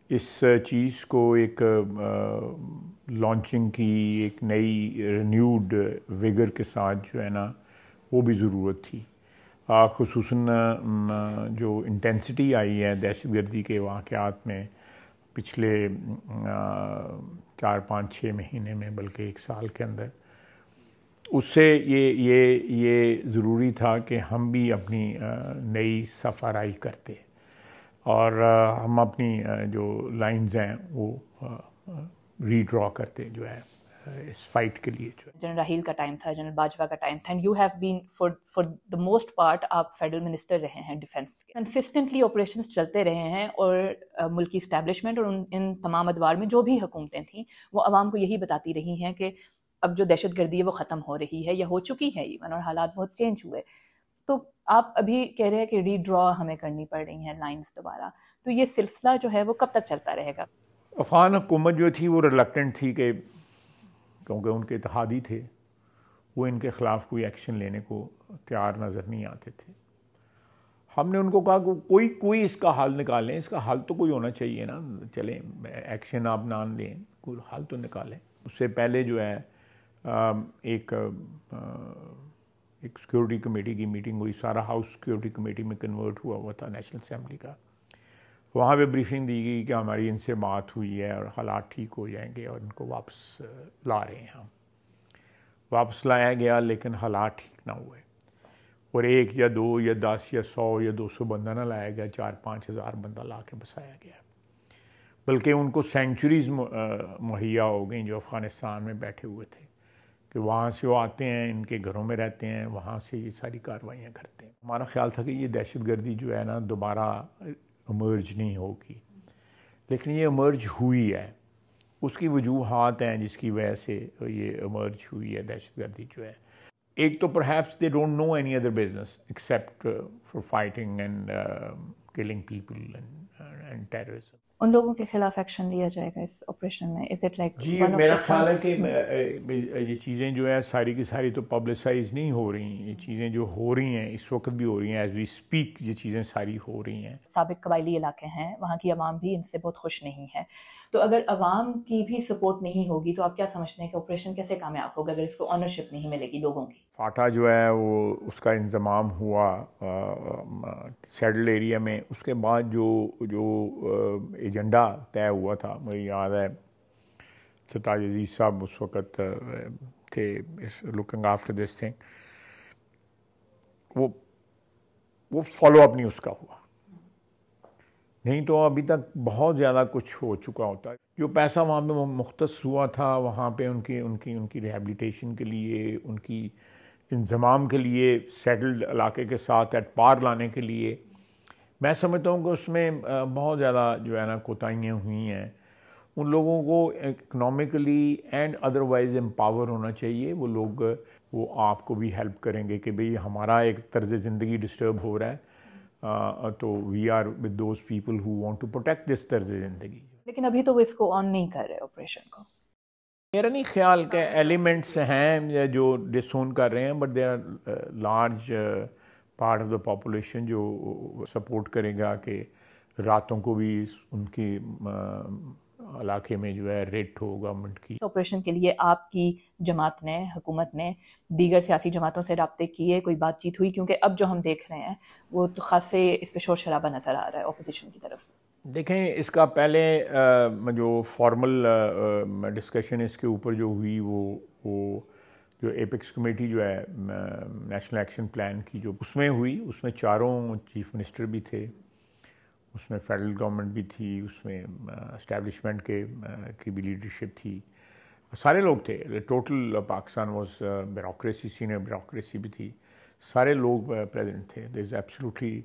اس چیز کو ایک لانچنگ کی ایک نئی رینیوڈ ویگر کے ساتھ جو ہے نا وہ بھی ضرورت تھی، خصوصاً جو انٹینسٹی آئی ہے دہشت گردی کے واقعات میں پچھلے 4-5-6 مہینے میں، بلکہ 1 سال کے اندر، اس سے یہ ضروری تھا کہ ہم بھی اپنی نئی صف آرائی کرتے اور ہم اپنی جو لائنز ہیں وہ ری ڈرا کرتے جو ہے اس فائٹ کے لیے. جو جنرل راحیل کا ٹائم تھا، جنرل باجوہ کا ٹائم تھا، and you have been for the most part آپ فیڈرل منسٹر رہے ہیں ڈیفینس کے. کنسسٹنٹلی آپریشنز چلتے رہے ہیں اور ملکی اسٹیبلشمنٹ اور ان تمام ادوار میں جو بھی حکومتیں تھیں وہ عوام کو یہی بتاتی رہی ہیں کہ اب جو دہشت گردی ہے وہ ختم ہو رہی ہے یا ہو چکی ہے ایون، اور حالات بہت چینج ہوئے. تو آپ ابھی کہہ رہے ہیں کہ ری ڈرا ہمیں کرنی پڑ رہی ہیں لائنز دوبارہ، تو یہ سلسلہ جو ہے وہ کب تک چلتا رہے گا؟ افغان حکومت جو تھی وہ ریلکٹنٹ تھی کہ کیونکہ ان کے اتحادی تھے، وہ ان کے خلاف کوئی ایکشن لینے کو تیار نظر نہیں آتے تھے. ہم نے ان کو کہا کہ کوئی اس کا حل نکالیں، اس کا حل تو کوئی ہونا چاہیے نا، چلیں ایکشن آپ نہ لیں، کوئی حل تو نکالیں. اس سے پہلے جو ہے ایک سیکورٹی کمیٹی کی میٹنگ ہوئی، سارا ہاؤس سیکورٹی کمیٹی میں کنورٹ ہوا تھا نیشنل اسمبلی کا. وہاں پہ بریفنگ دی گئی کہ ہماری ان سے بات ہوئی ہے اور حالات ٹھیک ہو جائیں گے اور ان کو واپس لا رہے ہیں. ہم واپس لایا گیا لیکن حالات ٹھیک نہ ہوئے، اور 1 یا 2 یا 10 یا 100 یا 200 بندہ نہ لایا گیا، 4-5 ہزار بندہ لا کے بسایا گیا. بلکہ ان کو سینچریز مہیا ہو گئیں جو افغانستان میں بیٹھے ہوئے تھے، کہ وہاں سے وہ آتے ہیں، ان کے گھروں میں رہتے ہیں، وہاں سے یہ ساری کارروائیاں کرتے ہیں. ہمارا خیال تھا کہ یہ دہشت گردی جو ہے نا دوبارہ ایمرج نہیں ہوگی، لیکن یہ ایمرج ہوئی ہے. اس کی وجوہات ہیں جس کی وجہ سے یہ ایمرج ہوئی ہے دہشت گردی جو ہے. ایک تو perhaps they don't know any other business except for fighting and killing people and terrorism. ان لوگوں کے خلاف ایکشن لیا جائے گا اس آپریشن میں؟ از اٹ لائک جی میرا خیال ہے کہ یہ چیزیں جو ہے ساری کی ساری تو پبلسائز نہیں ہو رہی ہیں. یہ چیزیں جو ہو رہی ہیں اس وقت بھی ہو رہی ہیں، ایز وی اسپیک یہ چیزیں ساری ہو رہی ہیں. سابق قبائلی علاقے ہیں، وہاں کی عوام بھی ان سے بہت خوش نہیں ہے. تو اگر عوام کی بھی سپورٹ نہیں ہوگی تو آپ کیا سمجھتے ہیں کہ آپریشن کیسے کامیاب ہوگا اگر اس کو آنرشپ نہیں ملے گی لوگوں کی؟ فاٹا جو ہے وہ اس کا انضمام ہوا سیڈل ایریا میں. اس کے بعد جو ایجنڈا طے ہوا تھا، مجھے یاد ہے ستاج عزیز صاحب اس وقت تھے لکنگ آفٹر دس تھنگ، وہ فالو اپ نہیں اس کا ہوا. نہیں تو ابھی تک بہت زیادہ کچھ ہو چکا ہوتا ہے. جو پیسہ وہاں پہ مختص ہوا تھا وہاں پہ ان کی ریہیبلیٹیشن کے لیے، ان کی انضمام کے لیے، سیٹلڈ علاقے کے ساتھ ایٹ پار لانے کے لیے، میں سمجھتا ہوں کہ اس میں بہت زیادہ جو ہے نا کوتاہیاں ہوئی ہیں. ان لوگوں کو اکنامکلی اینڈ ادروائز امپاور ہونا چاہیے. وہ لوگ وہ آپ کو بھی ہیلپ کریں گے کہ بھئی ہمارا ایک طرز زندگی ڈسٹرب ہو رہا ہے، تو we are with those people who want to protect this طرز زندگی. لیکن ابھی تو وہ اس کو آن نہیں کر رہے آپریشن کو. میرا نہیں خیال کہ ایلیمنٹس ہیں جو ڈس اون کر رہے ہیں، but there are large part of the population جو سپورٹ کرے گا کہ راتوں کو بھی ان کی علاقے میں جو ہے ریٹ ہو گورنمنٹ کی. آپریشن کے لیے آپ کی جماعت نے، حکومت نے دیگر سیاسی جماعتوں سے رابطے کیے، کوئی بات چیت ہوئی؟ کیونکہ اب جو ہم دیکھ رہے ہیں وہ تو خاصے اس پہ شور شرابہ نظر آ رہا ہے اپوزیشن کی طرف. دیکھیں اس کا پہلے جو فارمل ڈسکشن اس کے اوپر جو ہوئی وہ جو ایپیکس کمیٹی جو ہے نیشنل ایکشن پلان کی جو اس میں ہوئی، اس میں 4 چیف منسٹر بھی تھے، اس میں فیڈرل گورنمنٹ بھی تھی، اس میں اسٹیبلشمنٹ کی بھی لیڈرشپ تھی، سارے لوگ تھے. Total Pakistan was bureaucracy, senior bureaucracy بھی تھی، سارے لوگ پریزنٹ تھے. دیر از ایبسلیوٹلی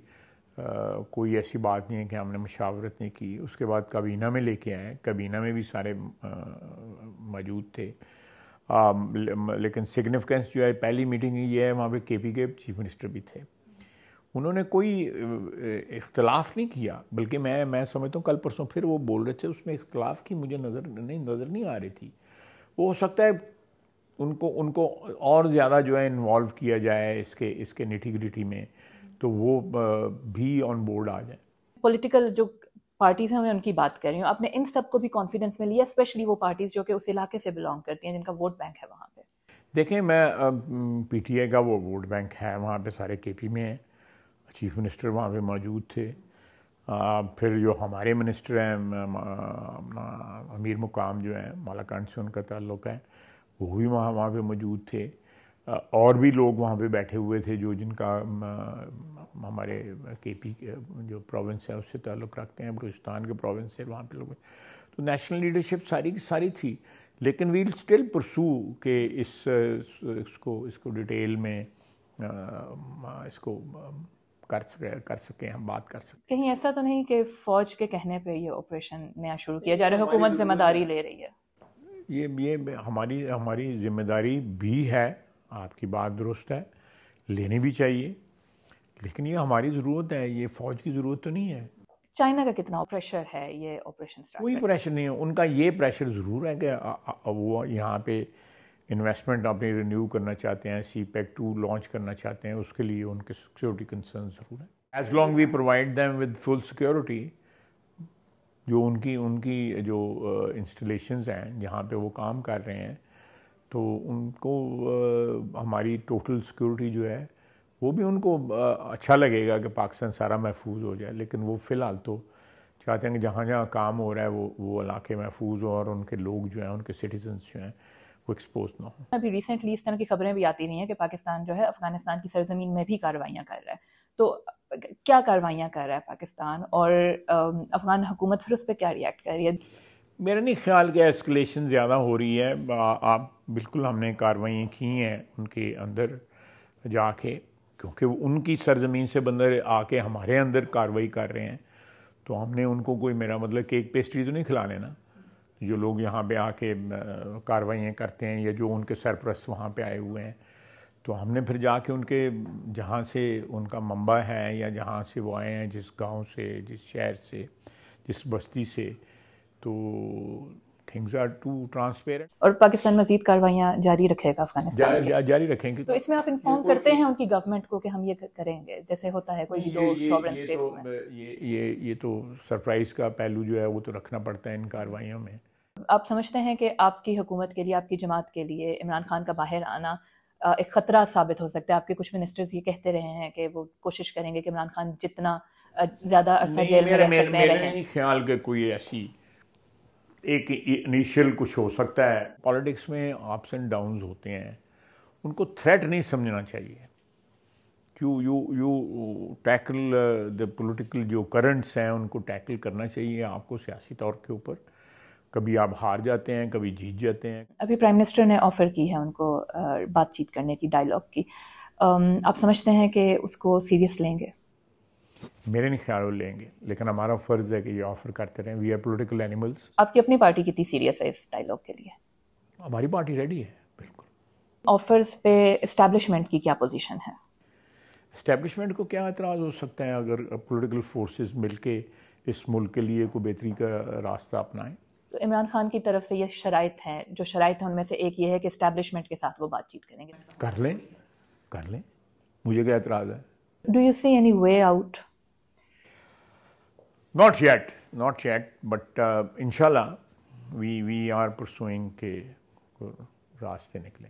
کوئی ایسی بات نہیں ہے کہ ہم نے مشاورت نہیں کی. اس کے بعد کابینہ میں لے کے آئے، کابینہ میں بھی سارے موجود تھے. لیکن سگنیفیکنس جو ہے پہلی میٹنگ یہ ہے وہاں پہ کے پی کے چیف منسٹر بھی تھے. انہوں نے کوئی اختلاف نہیں کیا، بلکہ میں سمجھتا ہوں کل پرسوں پھر وہ بول رہے تھے اس میں اختلاف کی مجھے نظر نہیں آ رہی تھی. وہ ہو سکتا ہے ان کو اور زیادہ جو ہے انوالو کیا جائے اس کے نیٹی گریٹی میں، تو وہ بھی آن بورڈ آ جائیں. پولیٹیکل جو پارٹیز ہیں میں ان کی بات کر رہی ہوں. آپ نے ان سب کو بھی کانفیڈنس میں لیا, اسپیشلی وہ پارٹیز جو کہ اس علاقے سے بلانگ کرتی ہیں, جن کا ووٹ بینک ہے وہاں پہ؟ دیکھیں, میں پی ٹی آئی کا وہ ووٹ بینک ہے وہاں پہ, سارے کے پی میں ہیں, چیف منسٹر وہاں پہ موجود تھے, پھر جو ہمارے منسٹر ہیں اپنا امیر مقام جو ہیں مالاکنڈ سے ان کا تعلق ہے, وہ بھی وہاں پہ موجود تھے, اور بھی لوگ وہاں پہ بیٹھے ہوئے تھے جو جن کا ہمارے کے پی جو پروونس ہے اس سے تعلق رکھتے ہیں, بلوچستان کے پروونس سے وہاں پہ لوگ, تو نیشنل لیڈرشپ ساری کی ساری تھی. لیکن ویل اسٹل پرسو کہ اس کو ڈیٹیل میں اس کو کر سکیں, ہم بات کر سکیں. کہیں ایسا تو نہیں کہ فوج کے کہنے پہ یہ آپریشن نیا شروع کیا جا رہا ہے, حکومت ذمہ داری لے رہی ہے؟ یہ ہماری ذمہ داری بھی ہے, آپ کی بات درست ہے, لینی بھی چاہیے, لیکن یہ ہماری ضرورت ہے, یہ فوج کی ضرورت تو نہیں ہے. چائنا کا کتنا پریشر ہے یہ آپریشن سٹارٹ؟ کوئی پریشر نہیں ہے, ان کا یہ پریشر ضرور ہے کہ وہ یہاں پہ انویسٹمنٹ اپنی رینیو کرنا چاہتے ہیں, سی پیک 2 لانچ کرنا چاہتے ہیں, اس کے لیے ان کے سیکورٹی کنسرن ضرور ہیں. As long we provide them with full security, جو ان کی جو انسٹالیشنز ہیں جہاں پہ وہ کام کر رہے ہیں, تو ان کو ہماری ٹوٹل سیکورٹی جو ہے وہ بھی ان کو اچھا لگے گا کہ پاکستان سارا محفوظ ہو جائے. لیکن وہ فی الحال تو چاہتے ہیں کہ جہاں جہاں کام ہو رہا ہے وہ علاقے محفوظ ہو, اور ان کے لوگ جو ہیں, ان کے سٹیزنز جو ہیں, وہ ایکسپوز نہ ہوں. ابھی ریسنٹلی اس طرح کی خبریں بھی آتی رہی ہیں کہ پاکستان جو ہے افغانستان کی سرزمین میں بھی کارروائیاں کر رہا ہے, تو کیا کارروائیاں کر رہا ہے پاکستان, اور افغان حکومت پھر اس پہ کیا ریئیکٹ کر رہی ہے؟ میرا نہیں خیال کہ ایسکلیشن زیادہ ہو رہی ہے. آپ بالکل, ہم نے کارروائیاں کی ہیں ان کے اندر جا کے, کیونکہ ان کی سرزمین سے بندر آ کے ہمارے اندر کارروائی کر رہے ہیں, تو ہم نے ان کو کوئی, میرا مطلب کیک پیسٹری تو نہیں کھلانے نا. جو لوگ یہاں پہ آ کے کارروائیاں کرتے ہیں یا جو ان کے سرپرست وہاں پہ آئے ہوئے ہیں, تو ہم نے پھر جا کے ان کے جہاں سے ان کا منبع ہے یا جہاں سے وہ آئے ہیں, جس گاؤں سے, جس شہر سے, جس بستی سے, تو تھنگز آر ٹو ٹرانسپیرنٹ. اور پاکستان مزید کارروائیاں جاری رکھے گا افغانستان میں؟ جاری رکھیں گے. تو اس میں آپ انفارم کرتے ہیں ان کی گورنمنٹ کو کہ ہم یہ کریں گے, جیسے ہوتا ہے کوئی دو سوورن اسٹیٹس میں؟ یہ تو سرپرائز کا پہلو جو ہے وہ تو رکھنا پڑتا ہے ان کارروائیوں میں. آپ سمجھتے ہیں کہ آپ کی حکومت کے لیے, آپ کی جماعت کے لیے عمران خان کا باہر آنا ایک خطرہ ثابت ہو سکتا ہے؟ آپ کے کچھ منسٹرز یہ کہتے رہے ہیں کہ وہ کوشش کریں گے کہ عمران خان جتنا زیادہ عرصہ جیل میں رہ سکتے ہیں رہیں. میرا نہیں خیال کہ کوئی ایسی ایک انیشیل کچھ ہو سکتا ہے. پالیٹکس میں اپس اینڈ ڈاؤنز ہوتے ہیں, ان کو تھریٹ نہیں سمجھنا چاہیے. یو ٹیکل دا پولیٹیکل جو کرنٹس ہیں ان کو ٹیکل کرنا چاہیے آپ کو سیاسی طور کے اوپر. کبھی آپ ہار جاتے ہیں, کبھی جیت جاتے ہیں. ابھی پرائم منسٹر نے آفر کی ہے ان کو بات چیت کرنے کی, ڈائیلاگ کی, آپ سمجھتے ہیں کہ اس کو سیریس لیں گے؟ میرے نہیں خیال وہ لیں گے, لیکن ہمارا فرض ہے کہ یہ آفر کرتے رہیں. We are political animals. آپ کی اپنی پارٹی کتنی سیریس ہے اس ڈائیلاگ کے لیے؟ ہماری پارٹی ریڈی ہے بالکل. آفرز پہ اسٹیبلشمنٹ کی کیا پوزیشن ہے؟ اسٹیبلشمنٹ کو کیا اعتراض ہو سکتا ہے اگر پولیٹیکل فورسز مل کے اس ملک کے لیے کوئی بہتری کا راستہ اپنائیں؟ تو عمران خان کی طرف سے یہ شرائط ہیں, جو شرائط ہیں ان میں سے ایک یہ ہے کہ اسٹیبلشمنٹ کے ساتھ وہ بات چیت کریں گے. کر لیں, مجھے کیا اعتراض ہے. Do you see any way out? Not yet, but inshallah we are pursuing کہ راستے نکلیں.